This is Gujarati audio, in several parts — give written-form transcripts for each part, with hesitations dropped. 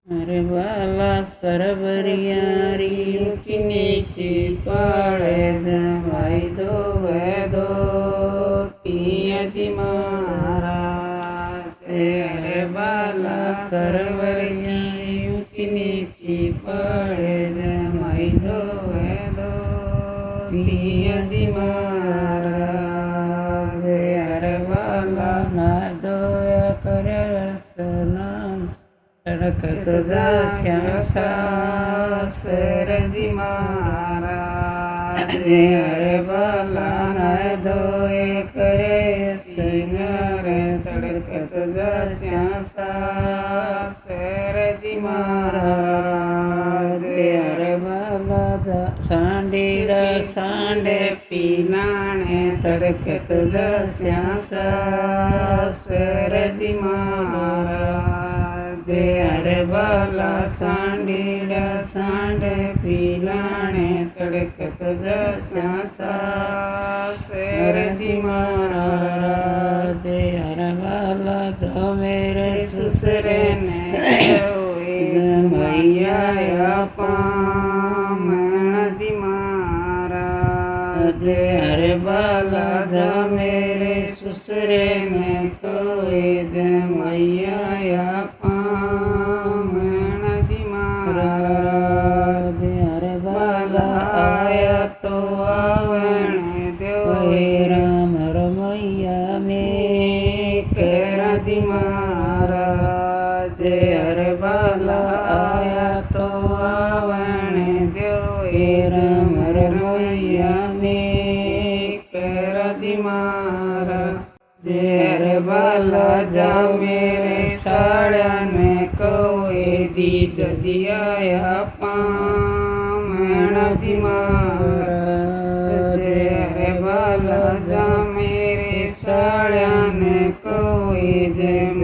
અરે વાલા સરવરિયારી ઊંચી નીચી પડે જમાઈ ધોવે ધોતિયાજી મહારાજ અરે વાલા સરવરિયારી ઊંચી નીચી પડે જમાઈ ધોવે ધોતિયાજી મહારાજ અરે વાલા ના ધોયા કર્યા રસનામ તડકત જસ્યા સાસરજી મહારાજ અરે વાલા ના ધોએ કરે સિંગર તડકત જસ્યા સાસરજી મહારાજ અરે વાલા સાંડીડા સાંડે પીલાણે તડકત જસ્યા સાસરજી મહારાજ અરે વાલા સાંડીડા સાંડે પીલાણે તડકત જસ્યા સાસરજી મહારાજ અરે વાલા જમેરે સુસરે ને મૈયા પામણજી મહારાજ અરે વાલા જમેરે સુસરે ને કોઈ જમૈયા પામણજી મહારાજ અરે વાલા આયા તો આવણે દેવ રામ રમૈયા મેં કેરાજી મહારાજ અરે વાલા આયા તો આવણે દેવ રામ રમૈયા મેં કેરાજી મહારાજ અરે વાલા જા મેરે સાળ્યાને કોઈ દીજ જીયા પામણાજી મહારાજ અરે વાલા જા મેરે સાળ્યાને કોઈ જેમ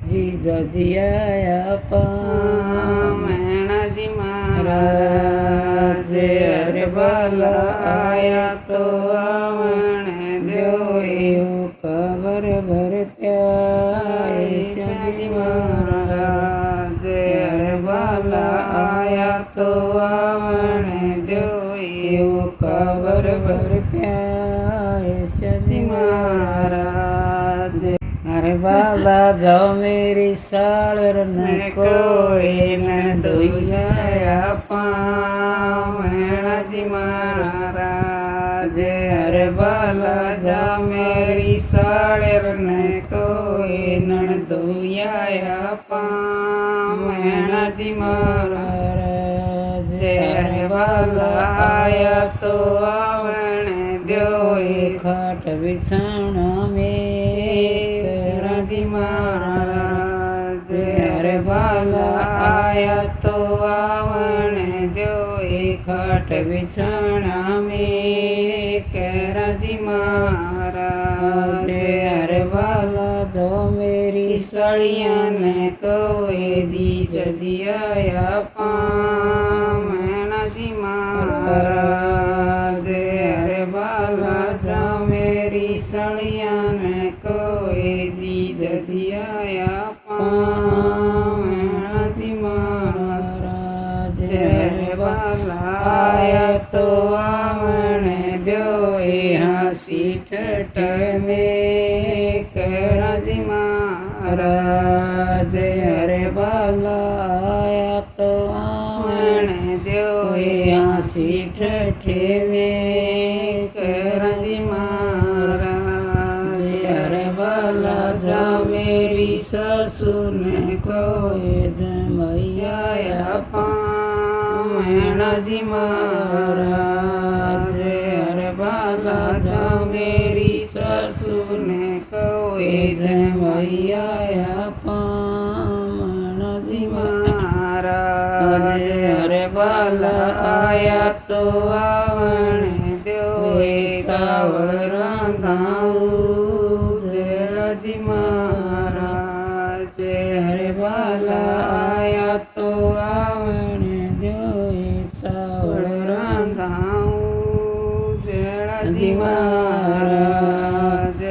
જીજ જીયા પામણાજી મહારાજ અરે વાલા આયા તો આવણે દેવ કબર ભર પ્યાજી મહારાજ અરે વાલા આયા તો આવણે દેવ કબર ભર પ્યાજી મહારાજ અરે વાલા જાઓ મેરી સાળર ને કોઈ દોયા પામણાજી મહારાજ અરે વાલા જા મેરી સાળર ને કોઈ દોયા પામણાજી મહારાજ અરે વાલા આયા તો આવણે દ્યોએ ખાટ બિછાણા મેં રાજી મહારાજ અરે વાલા આયા તો આવણે દ્યોએ ખાટ બિછાણા મેં રાજી મહારાજ અરે વાલા જો મેરી સળિયાને કોઈ જીજ જીયા પામણાજી મહારાજ અરે વાલા જા મેરી સળિયાને કોઈ જીજ જીયા પામણાજી મહારાજ અરે વાલા આયા તો આવણે દ્યોએ હાસી ઠઠ મેં કરાજી મહારાજ અરે વાલા આયા તો આવણે દ્યોએ હાસી ઠઠે મેં કરાજી મહારાજ અરે વાલા જા મેરી સસુને કોઈ જમૈયા પામણાજી મહારાજ અરે વાલા જા મેરી સસુને કોઈ જમૈયા પામણાજી મહારાજ અરે વાલા આયા તો આવણે દ્યોએ ચાવળ રાંધાવું જેળજી મહારાજ અરે વાલા આયા તો આવણે દ્યોએ ચાવળ રાંધાવું જેળજી મહારાજ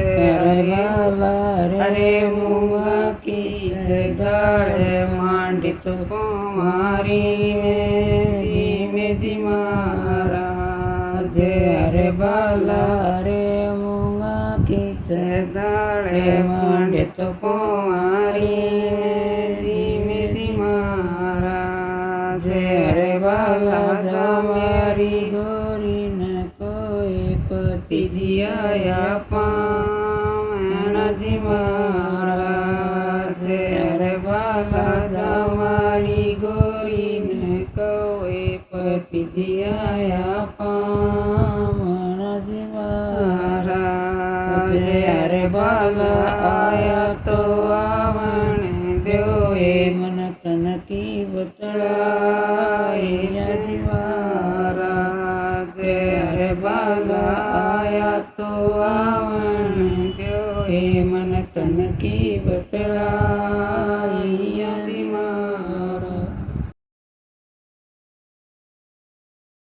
અરે વાલા અરે મૂંગા કી જગાડે માણ પંડિત કુંવારી મેજી મહારાજ અરે બાલા રે મૂંગા કિસે દાડે પંડિત કુંવારી મેજી મહારાજ અરે બાલા જમારી ગોરીને કોઈ તીજી આયા પામણાજી મહારાજ અરે બાલા જમારી ગોરીને કોઈ પતિજી આયા પામણાજી મહારાજ અરે બાલા આયા તો આવણે દ્યો એ મન તન કી બતળાય મહારાજ અરે બાલા આયા તો આવણ દ્યો એ મન તન કી બતળાઈ